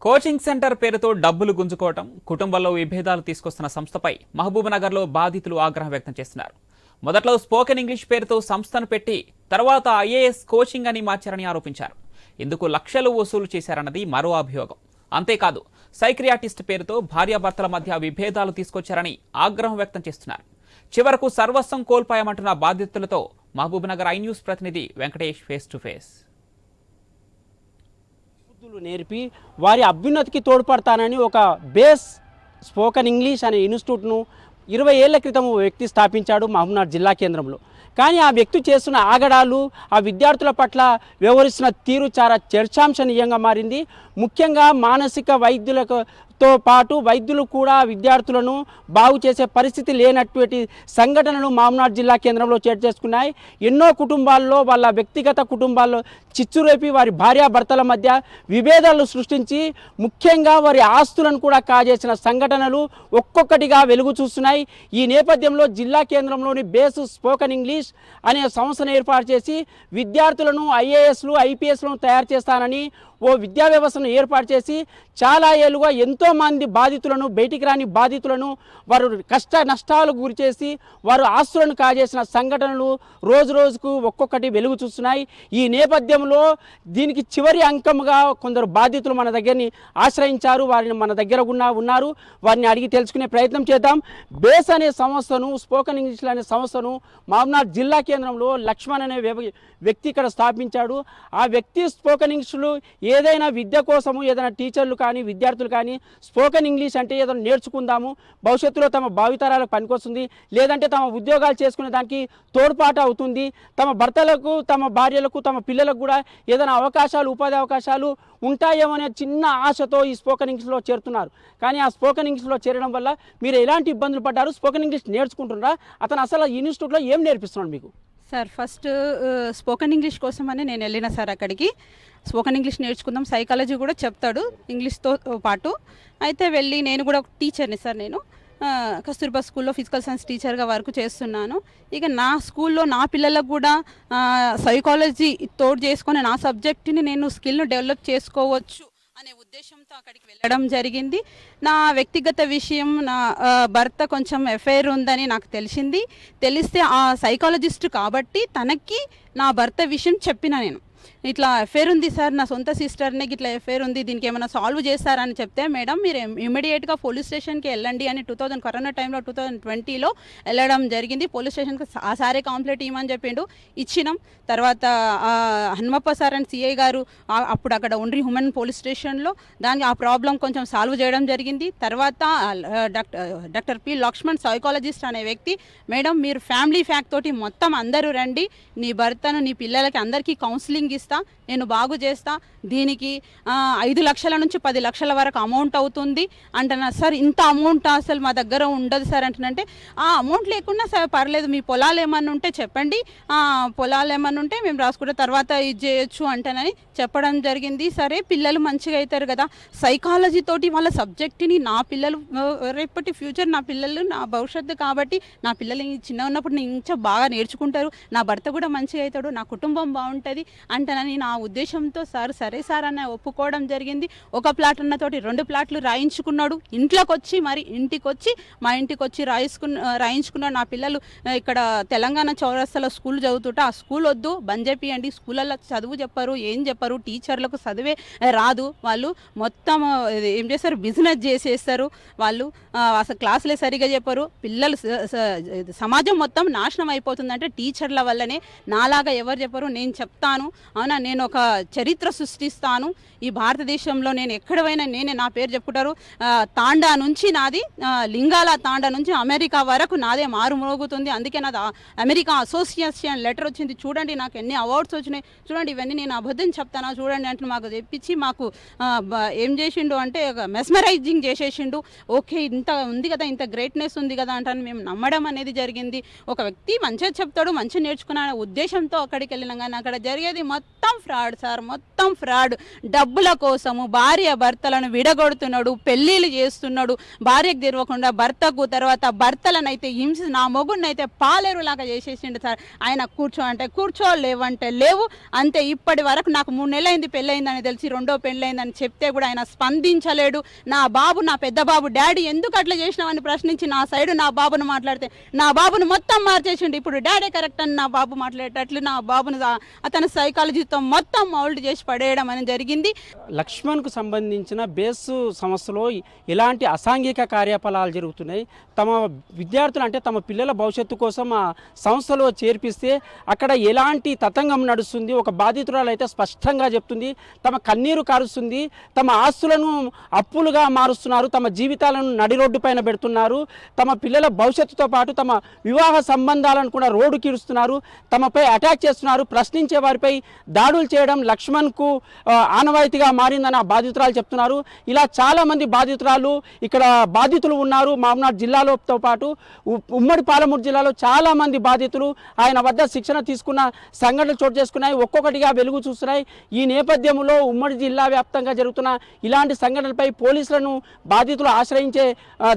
Coaching centre పేరుతో డబ్బులు గుంజుకోవటం, కుటుంబంలో విభేదాలు తీసుకొస్తున్న సంస్థపై మహబూబ్నగర్లో బాధితులు ఆగ్రహం వ్యక్తం చేస్తున్నారు. మొదట్లో స్పోకెన్ ఇంగ్లీష్ పేరుతో సంస్థను పెట్టి తర్వాత ఐఏఎస్ కోచింగ్ అని మార్చారని ఆరోపించారు. ఇందుకు లక్షలు వసూలు చేశారన్నది మరో అభియోగం. అంతేకాదు, సైక్రియాటిస్ట్ పేరుతో భార్యాభర్తల మధ్య విభేదాలు తీసుకొచ్చారని ఆగ్రహం వ్యక్తం చేస్తున్నారు. చివరకు సర్వస్వం కోల్పోయామంటున్న బాధితులతో మహబూబ్నగర్ ఐ న్యూస్ ప్రతినిధి వెంకటేష్ ఫేస్ టు ఫేస్. నేర్పి వారి అభ్యున్నతికి తోడ్పడతానని ఒక బేస్ స్పోకెన్ ఇంగ్లీష్ అనే ఇన్స్టిట్యూట్ను 20 ఏళ్ల క్రితం వ్యక్తి స్థాపించాడు మహబూబ్నగర్ జిల్లా కేంద్రంలో. కానీ ఆ వ్యక్తి చేస్తున్న ఆగడాలు, ఆ విద్యార్థుల పట్ల వ్యవహరిస్తున్న తీరు చాలా చర్చాంశనీయంగా మారింది. ముఖ్యంగా మానసిక వైద్యులతో పాటు వైద్యులు కూడా విద్యార్థులను బాగు చేసే పరిస్థితి లేనటువంటి సంఘటనలు మహబూబ్నగర్ జిల్లా కేంద్రంలో చోటు చేసుకున్నాయి. ఎన్నో కుటుంబాల్లో వాళ్ళ వ్యక్తిగత కుటుంబాల్లో చిచ్చురేపి వారి భార్యాభర్తల మధ్య విభేదాలు సృష్టించి ముఖ్యంగా వారి ఆస్తులను కూడా కాజేసిన సంఘటనలు ఒక్కొక్కటిగా వెలుగు చూస్తున్నాయి. ఈ నేపథ్యంలో జిల్లా కేంద్రంలోని బేస్ స్పోకెన్ ఇంగ్లీష్ అనే సంస్థను ఏర్పాటు చేసి విద్యార్థులను ఐఏఎస్లు ఐపీఎస్లను తయారు చేస్తానని ఓ విద్యా వ్యవస్థను ఏర్పాటు చేసి చాలా ఏళ్ళుగా ఎంతోమంది బాధితులను, బయటికి రాని బాధితులను వారు కష్ట నష్టాలకు గురి చేసి వారు ఆస్తులను కాజేసిన సంఘటనలు రోజు రోజుకు ఒక్కొక్కటి వెలుగు చూస్తున్నాయి. ఈ నేపథ్యంలో దీనికి చివరి అంకంగా కొందరు బాధితులు మన దగ్గరని ఆశ్రయించారు. వారిని మన దగ్గర ఉన్నారు. వారిని అడిగి తెలుసుకునే ప్రయత్నం చేద్దాం. బేస్ అనే సంస్థను, స్పోకెన్ ఇంగ్లీష్ అనే సంస్థను మహబూబ్నగర్ జిల్లా కేంద్రంలో లక్ష్మణ్ అనే వ్యక్తి ఇక్కడ స్థాపించాడు. ఆ వ్యక్తి స్పోకెన్ ఇంగ్లీష్లో ఏదైనా విద్య కోసము, ఏదైనా టీచర్లు కానీ విద్యార్థులు కానీ స్పోకెన్ ఇంగ్లీష్ అంటే ఏదో నేర్చుకుందాము, భవిష్యత్తులో తమ భావితరాలకు పనికొస్తుంది, లేదంటే తమ ఉద్యోగాలు చేసుకునే దానికి తోడ్పాటు అవుతుంది, తమ భర్తలకు, తమ భార్యలకు, తమ పిల్లలకు కూడా ఏదైనా అవకాశాలు, ఉపాధి అవకాశాలు ఉంటాయేమో అనే చిన్న ఆశతో ఈ స్పోకెన్ ఇంగ్లీష్లో చేరుతున్నారు. కానీ ఆ స్పోకెన్ ఇంగ్లీష్లో చేరడం వల్ల మీరు ఎలాంటి ఇబ్బందులు పడ్డారు? స్పోకెన్ ఇంగ్లీష్ నేర్చుకుంటున్నారా? అతను అసలు ఇన్స్టిట్యూట్లో ఏం నేర్పిస్తున్నాడు మీకు? సార్, ఫస్ట్ స్పోకెన్ ఇంగ్లీష్ కోసమని నేను వెళ్ళిన సార్. అక్కడికి స్పోకెన్ ఇంగ్లీష్ నేర్చుకుందాం, సైకాలజీ కూడా చెప్తాడు ఇంగ్లీష్తో పాటు. అయితే వెళ్ళి నేను కూడా ఒక టీచర్ని సార్. నేను కస్తూర్బా స్కూల్లో ఫిజికల్ సైన్స్ టీచర్గా వర్క్ చేస్తున్నాను. ఇక నా స్కూల్లో నా పిల్లలకు కూడా సైకాలజీ తోడు చేసుకొని నా సబ్జెక్ట్ని నేను స్కిల్ను డెవలప్ చేసుకోవచ్చు అనే ఉద్దేశంతో అక్కడికి వెళ్ళడం జరిగింది. నా వ్యక్తిగత విషయం, నా భర్త కొంచెం ఎఫైర్ ఉందని నాకు తెలిస్తే ఆ సైకాలజిస్ట్ కాబట్టి తనకి నా భర్త విషయం చెప్పిన నేను, ఇట్లా ఎఫైర్ ఉంది సార్, నా సొంత సిస్టర్ని ఇట్లా ఎఫైర్ ఉంది, దీనికి ఏమైనా సాల్వ్ చేస్తారని చెప్తే, మేడం మీరు ఇమీడియట్గా పోలీస్ స్టేషన్కి వెళ్ళండి అని కరోనా టైంలో 2020లో వెళ్ళడం జరిగింది. పోలీస్ స్టేషన్కి ఆ సారే కంప్లైంట్ ఇవ్వమని చెప్పిండు, ఇచ్చినాం. తర్వాత హనుమప్ప సార్ అండ్ సిఐ గారు అప్పుడు అక్కడ ఉండ్రి హ్యూమన్ పోలీస్ స్టేషన్లో దానికి ఆ ప్రాబ్లం కొంచెం సాల్వ్ చేయడం జరిగింది. తర్వాత డాక్టర్ పి లక్ష్మణ్ సైకాలజిస్ట్ అనే వ్యక్తి, మేడం మీరు ఫ్యామిలీ ఫ్యాక్ట్ తోటి మొత్తం అందరూ రండి, నీ భర్తను నీ పిల్లలకి అందరికీ కౌన్సిలింగ్ ఇస్తా, నేను బాగు చేస్తా, దీనికి 5 లక్షల నుంచి 10 లక్షల వరకు అమౌంట్ అవుతుంది అంటున్నా. సార్ ఇంత అమౌంట్ అసలు మా దగ్గర ఉండదు సార్ అంటున్నంటే, ఆ అమౌంట్ లేకున్నా సార్ పర్లేదు, మీ పొలాలు ఏమన్నా ఉంటే చెప్పండి, పొలాలు ఏమన్నా ఉంటే మేము రాసుకుంటే తర్వాత ఇది చేయొచ్చు అంటేనని చెప్పడం జరిగింది. సరే పిల్లలు మంచిగా అవుతారు కదా, సైకాలజీ తోటి వాళ్ళ సబ్జెక్ట్ని నా పిల్లలు రేపటి ఫ్యూచర్, నా పిల్లలు నా భవిష్యత్తు కాబట్టి నా పిల్లలు చిన్న ఉన్నప్పుడు నేను ఇంకా బాగా నేర్చుకుంటారు, నా భర్త కూడా మంచిగా అవుతాడు, నా కుటుంబం బాగుంటుంది అంటేనని నా ఉద్దేశంతో సార్ సరే సార్ అన్న ఒప్పుకోవడం జరిగింది. ఒక ప్లాట్ అన్నతోటి 2 ప్లాట్లు రాయించుకున్నాడు. ఇంటికి వచ్చి మా ఇంటికి వచ్చి రాయించుకున్నాడు. నా పిల్లలు ఇక్కడ తెలంగాణ చౌరస్తాలో స్కూల్ చదువుతుంటే ఆ స్కూల్ వద్దు, బంద్ చేపియండి, స్కూళ్ళల్లో చదువు చెప్పరు, ఏం చెప్పరు, టీచర్లకు చదివే రాదు, వాళ్ళు మొత్తం ఏం చేస్తారు, బిజినెస్ చేసేస్తారు, వాళ్ళు అసలు క్లాసులే సరిగా చెప్పరు, పిల్లలు సమాజం మొత్తం నాశనం అయిపోతుందంటే టీచర్ల వల్లనే, నాలాగా ఎవరు చెప్పరు, నేను చెప్తాను, అవునా నేను ఒక చరిత్ర సృష్టిస్తాను ఈ భారతదేశంలో, నేను ఎక్కడైనా నేనే, నా పేరు చెప్పుకుంటారు, తాండా నుంచి నాది, లింగాల తాండా నుంచి అమెరికా వరకు నాదే మారుమోగుతుంది, అందుకే నాది అమెరికా అసోసియేషన్ లెటర్ వచ్చింది, చూడండి నాకు ఎన్ని అవార్డ్స్ వచ్చినాయి, చూడండి ఇవన్నీ నేను అబద్ధం చెప్తానా చూడండి అంటే మాకు తెప్పించి మాకు ఏం చేసిండు అంటే మెస్మరైజింగ్ చేసేసిండు. ఓకే ఇంత ఉంది కదా, ఇంత గ్రేట్నెస్ ఉంది కదా అంటాను మేము నమ్మడం అనేది జరిగింది. ఒక వ్యక్తి మంచిగా చెప్తాడు, మంచిగా నేర్చుకున్న ఉద్దేశంతో అక్కడికి వెళ్ళినాం. కానీ అక్కడ జరిగేది మొత్తం మొత్తం ఫ్రాడ్ సార్, మొత్తం ఫ్రాడ్. డబ్బుల కోసము భార్య భర్తలను విడగొడుతున్నాడు, పెళ్ళిళ్ళు చేస్తున్నాడు, భార్యకు తెరవకుండా భర్తకు, తర్వాత భర్తలనైతే హింసి నా మొగుడినైతే పాలేరులాగా చేసేసిండు సార్. ఆయన కూర్చో అంటే కూర్చో, లేవంటే లేవు, అంతే. ఇప్పటి వరకు నాకు 3 నెలలైంది పెళ్ళయిందని తెలిసి, 2వ పెళ్ళయిందని చెప్తే కూడా ఆయన స్పందించలేడు. నా బాబు, నా పెద్ద బాబు, డాడీ ఎందుకు అట్లా చేసినావని ప్రశ్నించి నా సైడు నా బాబును మాట్లాడితే నా బాబును మొత్తం మార్చేసిండు. ఇప్పుడు డాడీ కరెక్ట్ అని నా బాబు మాట్లాడేటట్లు నా బాబును అతని సైకాలజీతో మొత్తం మౌల్డ్ చేసి పడేయడం అనేది జరిగింది. లక్ష్మణ్కు సంబంధించిన బేస్ సంస్థలో ఎలాంటి అసాంఘిక కార్యకలాపాలు జరుగుతున్నాయి, తమ విద్యార్థులు అంటే తమ పిల్లల భవిష్యత్తు కోసం ఆ సంస్థలో చేర్పిస్తే అక్కడ ఎలాంటి తతంగం నడుస్తుంది, ఒక బాధితురాలు అయితే స్పష్టంగా చెప్తుంది. తమ కన్నీరు కారుస్తుంది, తమ ఆస్తులను అప్పులుగా మారుస్తున్నారు, తమ జీవితాలను నడి రోడ్డు పైన పెడుతున్నారు, తమ పిల్లల భవిష్యత్తుతో పాటు తమ వివాహ సంబంధాలను కూడా రోడ్డు కీరుస్తున్నారు, తమపై అటాక్ చేస్తున్నారు. ప్రశ్నించే వారిపై దాడులు చేయడం లక్ష్మణ్కు ఆనవాయితీగా మారిందని ఆ బాధితురాలు చెప్తున్నారు. ఇలా చాలామంది బాధితురాలు ఇక్కడ బాధితులు ఉన్నారు. మహబూబ్నగర్ జిల్లాలోతో పాటు ఉమ్మడి పాలమూరు జిల్లాలో చాలామంది బాధితులు ఆయన వద్ద శిక్షణ తీసుకున్న సంఘటనలు చోటు చేసుకున్నాయి, ఒక్కొక్కటిగా వెలుగు చూస్తున్నాయి. ఈ నేపథ్యంలో ఉమ్మడి జిల్లా వ్యాప్తంగా జరుగుతున్న ఇలాంటి సంఘటనలపై పోలీసులను బాధితులు ఆశ్రయించే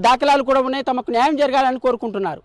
దాఖలాలు కూడా ఉన్నాయి. తమకు న్యాయం జరగాలని కోరుకుంటున్నారు.